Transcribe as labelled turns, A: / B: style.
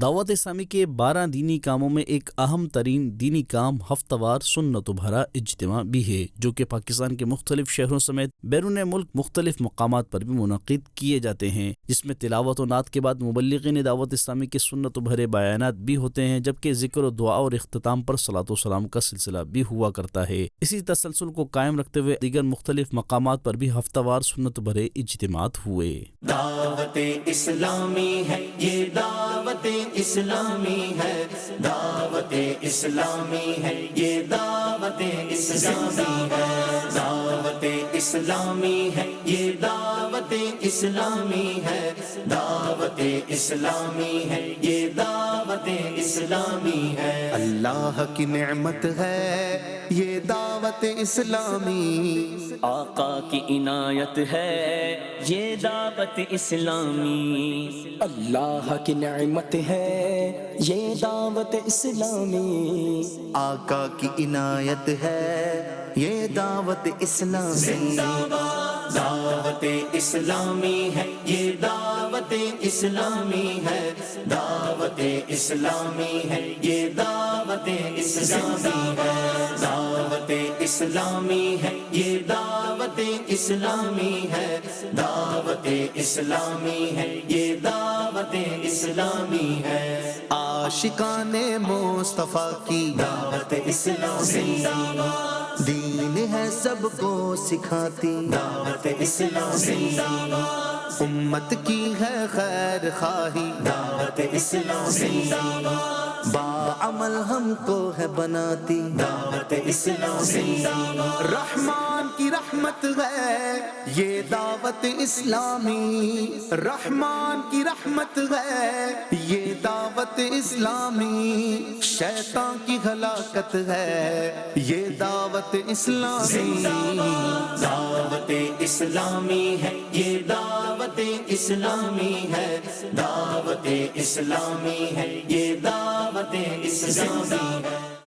A: دعوت اسلامی کے 12 دینی کاموں میں ایک اہم ترین دینی کام ہفتہ وار سنت و بھرا اجتماع بھی ہے، جو کہ پاکستان کے مختلف شہروں سمیت بیرون ملک مختلف مقامات پر بھی منعقد کیے جاتے ہیں، جس میں تلاوت و نعت کے بعد مبلغین دعوت اسلامی کے سنت و بھرے بیانات بھی ہوتے ہیں، جبکہ ذکر و دعا اور اختتام پر صلاۃ و سلام کا سلسلہ بھی ہوا کرتا ہے۔ اسی تسلسل کو قائم رکھتے ہوئے دیگر مختلف مقامات پر بھی ہفتہ وار سنت و بھرے اجتماعات ہوئے۔
B: دعوت اسلامی ہے یہ، دعوت اسلامی ہے، دعوت اسلامی ہے یہ، دعوت اسلامی ہے، دعوت اسلامی ہے یہ، دعوت اسلامی ہے، دعوت اسلامی ہے یہ، دعوت اسلامی ہے۔ اللہ کی نعمت ہے یہ دعوت اسلامی،
C: آقا کی عنایت ہے یہ دعوت اسلامی،
D: اللہ کی نعمت ہے یہ دعوت اسلامی،
B: آقا کی عنایت ہے یہ دعوت اسلامی، دعوت اسلامی ہے یہ، دعوت اسلامی ہے، دعوت اسلامی ہے یہ، دعوت اسلامی ہے، دعوت اسلامی ہے یہ، دعوت اسلامی ہے، دعوت اسلامی ہے یہ، دعوت اسلامی ہے۔ عاشقان مصطفیٰ کی دعوت اسلامی، دین ہے سب کو سکھاتی دعوت اسلامی، امت کی ہے خیر خواہی دعوت اسلامی، باعمل ہم کو ہے بناتی دعوت اسلامی، رحمان کی رحمت ہے یہ دعوت اسلامی، رحمان کی رحمت ہے یہ دعوت اسلامی، شیطان کی ہلاکت ہے یہ دعوت اسلامی، دعوت اسلامی ہے یہ، دعوت اسلامی ہے، دعوت اسلامی ہے یہ، دعوت اسلامی ہے۔